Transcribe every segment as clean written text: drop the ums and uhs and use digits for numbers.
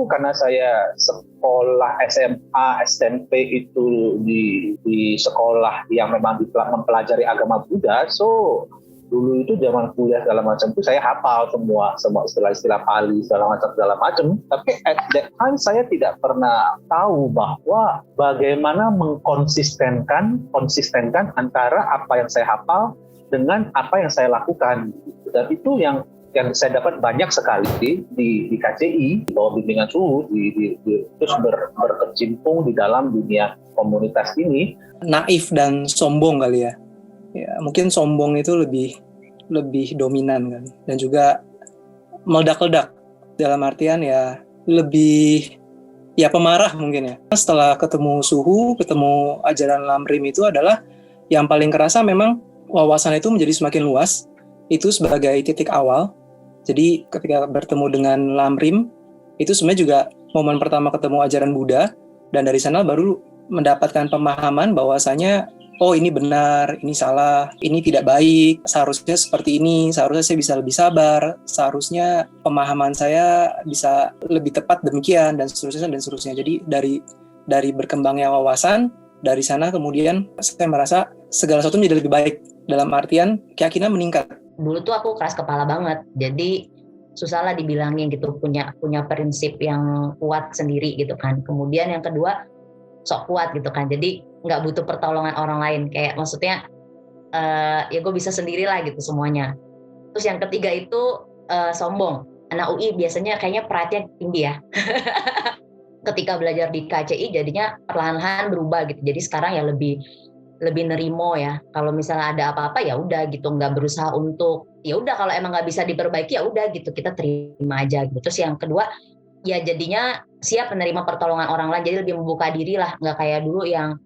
itu karena saya sekolah SMA, SMP itu di sekolah yang memang mempelajari agama Buddha, so dulu itu zaman kuliah segala macam itu saya hafal semua istilah-istilah Pali segala macam. Tapi at that time saya tidak pernah tahu bahwa bagaimana mengkonsisten antara apa yang saya hafal dengan apa yang saya lakukan. Dan itu yang saya dapat banyak sekali di KCI, bahwa bimbingan suhu terus berkecimpung di dalam dunia komunitas ini. Naif dan sombong kali ya. Ya, mungkin sombong itu lebih dominan kan, dan juga meledak-ledak dalam artian ya lebih ya pemarah mungkin ya. Setelah ketemu suhu, ketemu ajaran Lamrim itu adalah yang paling kerasa memang wawasan itu menjadi semakin luas, itu sebagai titik awal. Jadi ketika bertemu dengan Lamrim itu sebenarnya juga momen pertama ketemu ajaran Buddha, dan dari sana baru mendapatkan pemahaman bahwasanya oh ini benar, ini salah, ini tidak baik, seharusnya seperti ini, seharusnya saya bisa lebih sabar, seharusnya pemahaman saya bisa lebih tepat demikian, dan seterusnya. Jadi dari berkembangnya wawasan, dari sana kemudian saya merasa segala sesuatu menjadi lebih baik, dalam artian keyakinan meningkat. Dulu tuh aku keras kepala banget, jadi susah lah dibilangin gitu, punya prinsip yang kuat sendiri gitu kan. Kemudian yang kedua, sok kuat gitu kan, jadi nggak butuh pertolongan orang lain, kayak maksudnya ya gue bisa sendiri lah gitu semuanya. Terus yang ketiga itu sombong. Anak UI biasanya kayaknya pride-nya tinggi ya. Ketika belajar di KCI jadinya perlahan-lahan berubah gitu, jadi sekarang ya lebih nerimo ya. Kalau misalnya ada apa-apa ya udah gitu, nggak berusaha untuk ya udah, kalau emang nggak bisa diperbaiki ya udah gitu, kita terima aja gitu. Terus yang kedua ya jadinya siap menerima pertolongan orang lain, jadi lebih membuka diri lah, nggak kayak dulu yang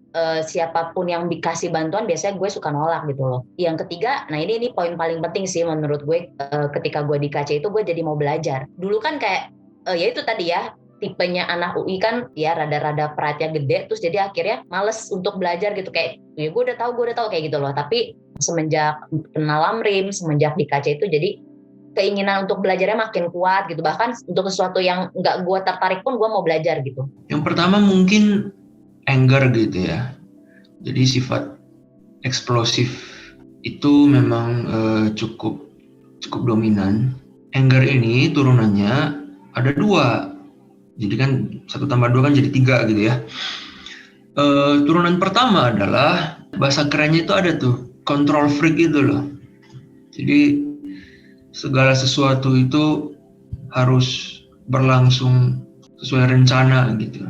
siapapun yang dikasih bantuan biasanya gue suka nolak gitu loh. Yang ketiga, nah ini poin paling penting sih menurut gue, ketika gue di KC itu gue jadi mau belajar. Dulu kan kayak ya itu tadi ya, tipenya anak UI kan ya rada-rada perhatian gede, terus jadi akhirnya males untuk belajar gitu, kayak ya gue udah tahu kayak gitu loh. Tapi semenjak kenal Lamrim, semenjak di KC itu jadi keinginan untuk belajarnya makin kuat gitu, bahkan untuk sesuatu yang nggak gue tertarik pun gue mau belajar gitu. Yang pertama mungkin anger gitu ya, jadi sifat eksplosif itu memang cukup dominan. Anger ini turunannya ada 2, jadi kan 1 tambah 2 kan jadi 3 gitu ya. Turunan pertama adalah, bahasa kerennya itu ada tuh, control freak itu loh. Jadi segala sesuatu itu harus berlangsung sesuai rencana gitu.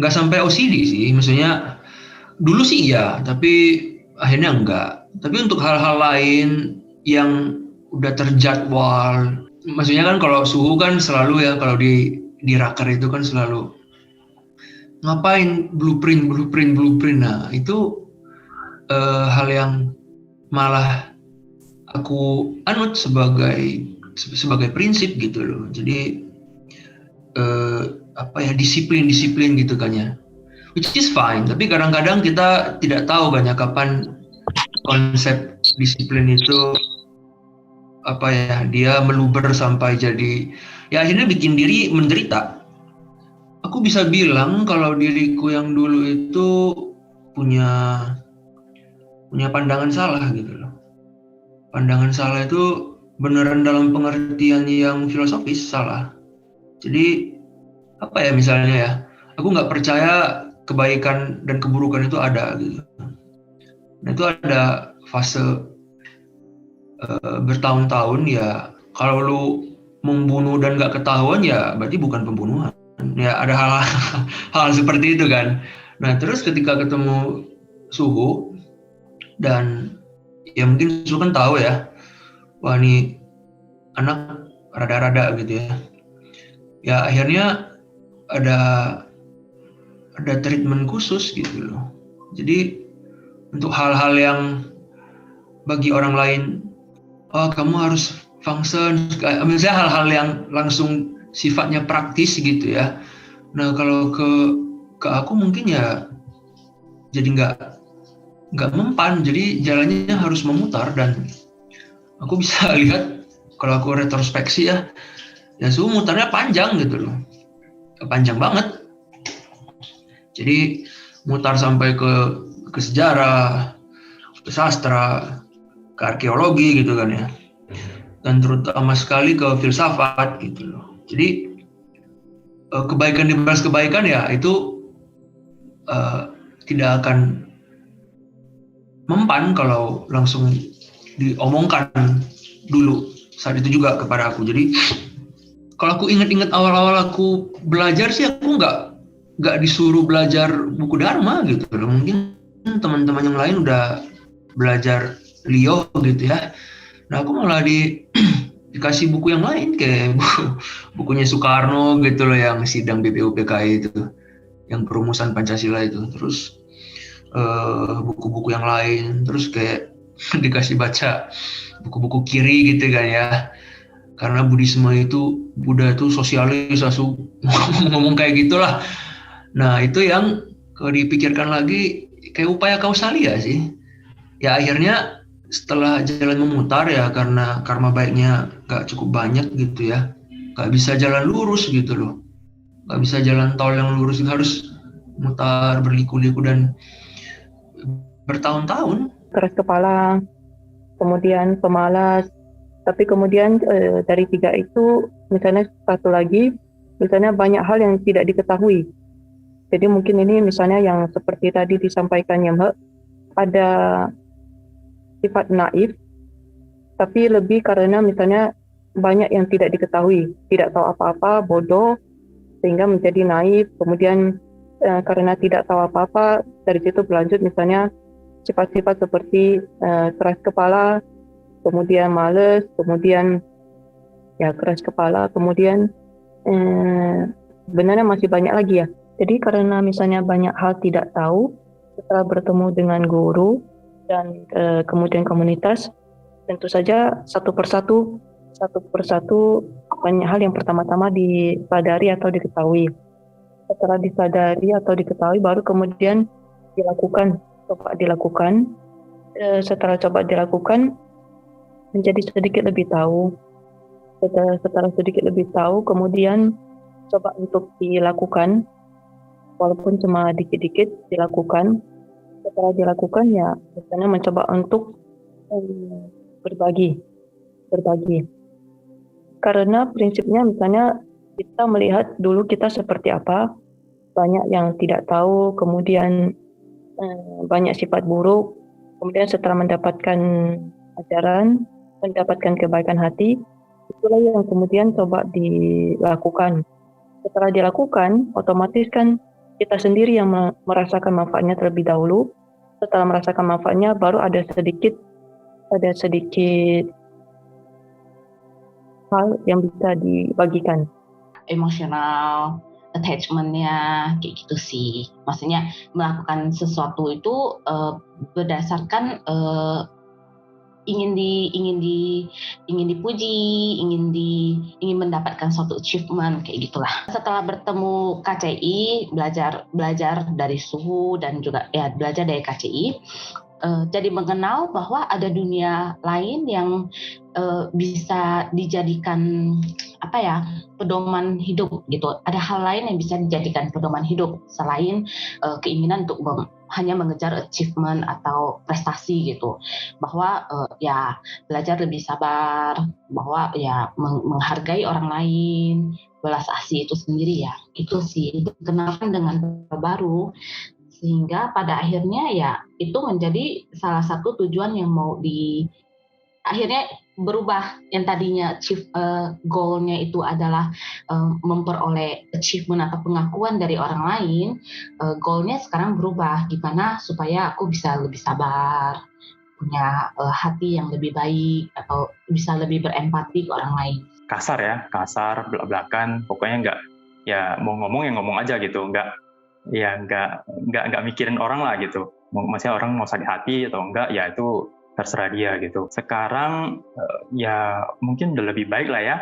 Nggak sampai OCD sih, maksudnya dulu sih iya, tapi akhirnya enggak. Tapi untuk hal-hal lain yang udah terjadwal, maksudnya kan kalau suhu kan selalu ya, kalau di raker itu kan selalu ngapain blueprint. Nah itu hal yang malah aku anut sebagai prinsip gitu loh. Jadi disiplin gitu kan ya, which is fine. Tapi kadang-kadang kita tidak tahu kan ya kapan konsep disiplin itu dia meluber sampai jadi ya akhirnya bikin diri menderita. Aku bisa bilang kalau diriku yang dulu itu punya pandangan salah gitu loh. Pandangan salah itu beneran dalam pengertian yang filosofis salah. Jadi misalnya ya, aku nggak percaya kebaikan dan keburukan itu ada gitu. Nah itu ada fase bertahun-tahun ya. Kalau lu membunuh dan nggak ketahuan ya berarti bukan pembunuhan. Ya ada hal seperti itu kan. Nah terus ketika ketemu suhu, dan ya mungkin suhu kan tahu ya, wah ini anak rada-rada gitu ya. Ya akhirnya ada treatment khusus gitu loh. Jadi untuk hal-hal yang bagi orang lain, oh kamu harus function, misalnya hal-hal yang langsung sifatnya praktis gitu ya. Nah kalau ke aku mungkin ya jadi nggak mempan, jadi jalannya harus memutar. Dan aku bisa lihat kalau aku retrospeksi ya suhu mutarnya panjang gitu loh. panjang banget. Jadi mutar sampai ke sejarah, ke sastra, ke arkeologi gitu kan ya. Dan terutama sekali ke filsafat gitu loh. Jadi kebaikan dibalas kebaikan ya itu tidak akan mempan kalau langsung diomongkan dulu saat itu juga kepada aku. Jadi kalau aku ingat-ingat awal-awal aku belajar sih aku nggak disuruh belajar buku Dharma gitu loh. Mungkin teman-teman yang lain udah belajar Leo gitu ya. Nah aku malah dikasih buku yang lain kayak bukunya Soekarno gitu loh yang sidang BPUPKI itu, yang perumusan Pancasila itu. Terus buku-buku yang lain, terus kayak dikasih baca buku-buku kiri gitu kan ya, karena Buddhisme itu Buddha itu sosialis, ngomong kayak gitulah. Nah itu yang kalau dipikirkan lagi kayak upaya kausalia sih ya. Akhirnya setelah jalan memutar ya, karena karma baiknya gak cukup banyak gitu ya, gak bisa jalan lurus gitu loh, gak bisa jalan tol yang lurus, harus mutar berliku-liku dan bertahun-tahun. Keras kepala, kemudian pemalas. Tapi kemudian dari 3 itu, misalnya satu lagi, misalnya banyak hal yang tidak diketahui. Jadi mungkin ini misalnya yang seperti tadi disampaikan Yamhe, ada sifat naif, tapi lebih karena misalnya banyak yang tidak diketahui, tidak tahu apa-apa, bodoh, sehingga menjadi naif. Kemudian karena tidak tahu apa-apa, dari situ berlanjut misalnya sifat-sifat seperti keras kepala, kemudian malas, kemudian ya keras kepala, kemudian sebenarnya masih banyak lagi ya. Jadi karena misalnya banyak hal tidak tahu, setelah bertemu dengan guru dan kemudian komunitas, tentu saja satu persatu banyak hal yang pertama-tama disadari atau diketahui. Setelah disadari atau diketahui, baru kemudian coba dilakukan. Setelah coba dilakukan, menjadi sedikit lebih tahu. Setelah sedikit lebih tahu, kemudian coba untuk dilakukan, walaupun cuma dikit-dikit dilakukan. Setelah dilakukan ya, misalnya mencoba untuk berbagi. Karena prinsipnya misalnya kita melihat dulu kita seperti apa, banyak yang tidak tahu, kemudian banyak sifat buruk, kemudian setelah mendapatkan ajaran, mendapatkan kebaikan hati, itulah yang kemudian coba dilakukan. Setelah dilakukan, otomatis kan kita sendiri yang merasakan manfaatnya terlebih dahulu. Setelah merasakan manfaatnya, baru ada sedikit hal yang bisa dibagikan. Emosional attachment-nya kayak gitu sih. Maksudnya melakukan sesuatu itu berdasarkan ingin dipuji, ingin mendapatkan suatu achievement kayak gitulah. Setelah bertemu KCI, belajar dari Suhu dan juga ya belajar dari KCI, jadi mengenal bahwa ada dunia lain yang bisa dijadikan pedoman hidup gitu. Ada hal lain yang bisa dijadikan pedoman hidup selain keinginan untuk hanya mengejar achievement atau prestasi gitu. Bahwa ya belajar lebih sabar, bahwa ya menghargai orang lain, belas asih itu sendiri ya. Itu sih dikenalkan dengan baru, sehingga pada akhirnya ya itu menjadi salah satu tujuan yang mau akhirnya berubah. Yang tadinya goalnya itu adalah memperoleh achievement atau pengakuan dari orang lain, goalnya sekarang berubah, gimana supaya aku bisa lebih sabar, punya hati yang lebih baik, atau bisa lebih berempati ke orang lain. Kasar, belak-belakan, pokoknya nggak, ya mau ngomong ya ngomong aja gitu, nggak mikirin orang lah gitu. Maksudnya orang mau sakit hati atau enggak, ya itu terserah dia gitu. Sekarang ya mungkin udah lebih baik lah ya.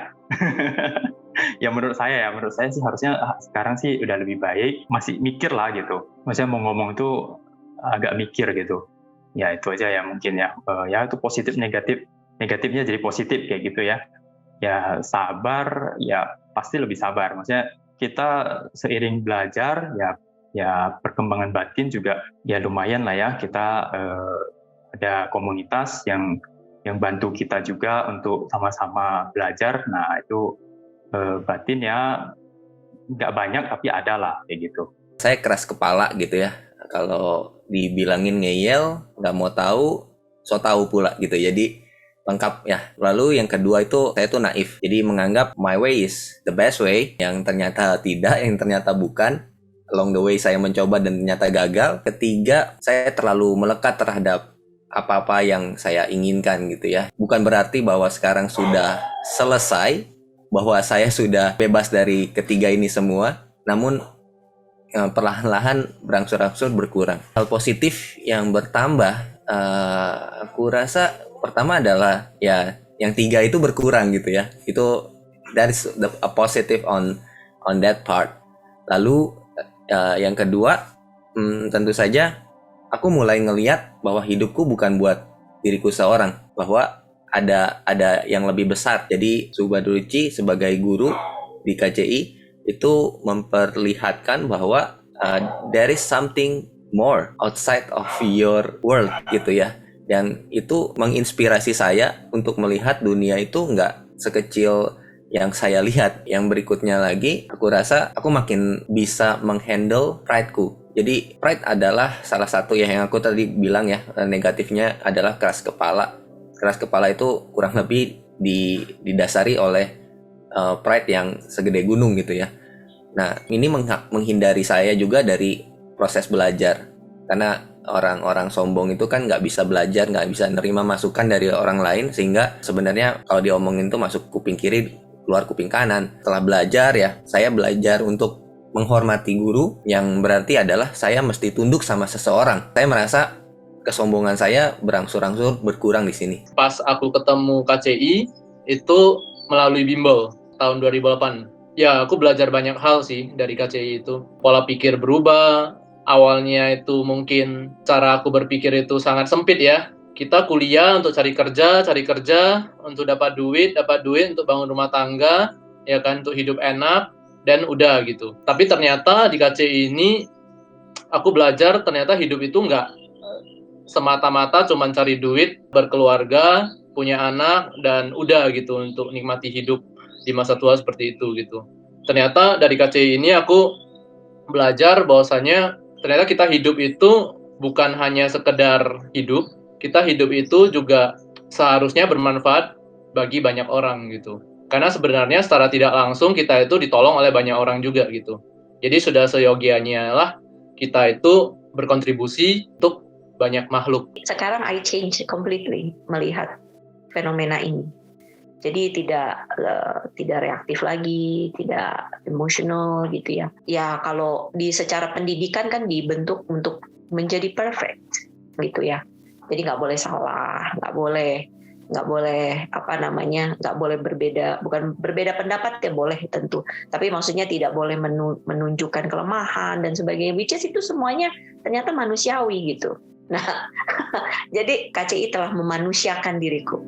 Ya menurut saya sih harusnya sekarang sih udah lebih baik. Masih mikir lah gitu. Maksudnya mau ngomong itu agak mikir gitu. Ya itu aja ya mungkin ya. Ya itu positif negatifnya jadi positif kayak gitu ya. Ya sabar, ya pasti lebih sabar. Maksudnya kita seiring belajar ya perkembangan batin juga ya lumayan lah ya, kita ada komunitas yang bantu kita juga untuk sama-sama belajar. Nah itu batin ya nggak banyak tapi ada lah kayak gitu. Saya keras kepala gitu ya, kalau dibilangin ngeyel, nggak mau tahu, so tahu pula gitu. Jadi lengkap ya. Lalu yang kedua itu saya tuh naif, jadi menganggap my way is the best way, yang ternyata tidak, yang ternyata bukan. Along the way saya mencoba dan ternyata gagal. Ketiga, saya terlalu melekat terhadap apa-apa yang saya inginkan gitu ya. Bukan berarti bahwa sekarang sudah selesai, bahwa saya sudah bebas dari ketiga ini semua, namun perlahan-lahan berangsur-angsur berkurang. Hal positif yang bertambah, aku rasa pertama adalah ya yang 3 itu berkurang gitu ya. Itu that is a positive on that part. Lalu yang kedua, tentu saja aku mulai ngelihat bahwa hidupku bukan buat diriku seorang, bahwa ada yang lebih besar. Jadi Subhaduruci sebagai guru di KCI itu memperlihatkan bahwa there is something more outside of your world gitu ya. Dan itu menginspirasi saya untuk melihat dunia itu nggak sekecil yang saya lihat. Yang berikutnya lagi, aku rasa aku makin bisa menghandle pride-ku. Jadi pride adalah salah satu yang aku tadi bilang ya, negatifnya adalah keras kepala. Keras kepala itu kurang lebih didasari oleh pride yang segede gunung gitu ya. Nah, ini menghindari saya juga dari proses belajar. Karena orang-orang sombong itu kan nggak bisa belajar, nggak bisa nerima masukan dari orang lain, sehingga sebenarnya kalau diomongin tuh masuk kuping kiri, keluar kuping kanan. Setelah belajar ya, saya belajar untuk menghormati guru, yang berarti adalah saya mesti tunduk sama seseorang. Saya merasa kesombongan saya berangsur-angsur berkurang di sini. Pas aku ketemu KCI, itu melalui bimbel tahun 2008. Ya, aku belajar banyak hal sih dari KCI itu. Pola pikir berubah. Awalnya itu mungkin cara aku berpikir itu sangat sempit ya. Kita kuliah untuk cari kerja untuk dapat duit untuk bangun rumah tangga, ya kan, untuk hidup enak, dan udah gitu. Tapi ternyata di KCI ini aku belajar ternyata hidup itu nggak semata-mata cuma cari duit, berkeluarga, punya anak, dan udah gitu untuk nikmati hidup di masa tua seperti itu gitu. Ternyata dari KCI ini aku belajar bahwasanya ternyata kita hidup itu bukan hanya sekedar hidup, kita hidup itu juga seharusnya bermanfaat bagi banyak orang gitu. Karena sebenarnya secara tidak langsung kita itu ditolong oleh banyak orang juga gitu. Jadi sudah seyogianya lah kita itu berkontribusi untuk banyak makhluk. Sekarang I change completely melihat fenomena ini. Jadi tidak reaktif lagi, tidak emosional gitu ya. Ya kalau secara pendidikan kan dibentuk untuk menjadi perfect gitu ya. Jadi nggak boleh salah, nggak boleh nggak boleh berbeda, bukan berbeda pendapat ya boleh tentu. Tapi maksudnya tidak boleh menunjukkan kelemahan dan sebagainya. Which is itu semuanya ternyata manusiawi gitu. Nah, jadi KCI telah memanusiakan diriku.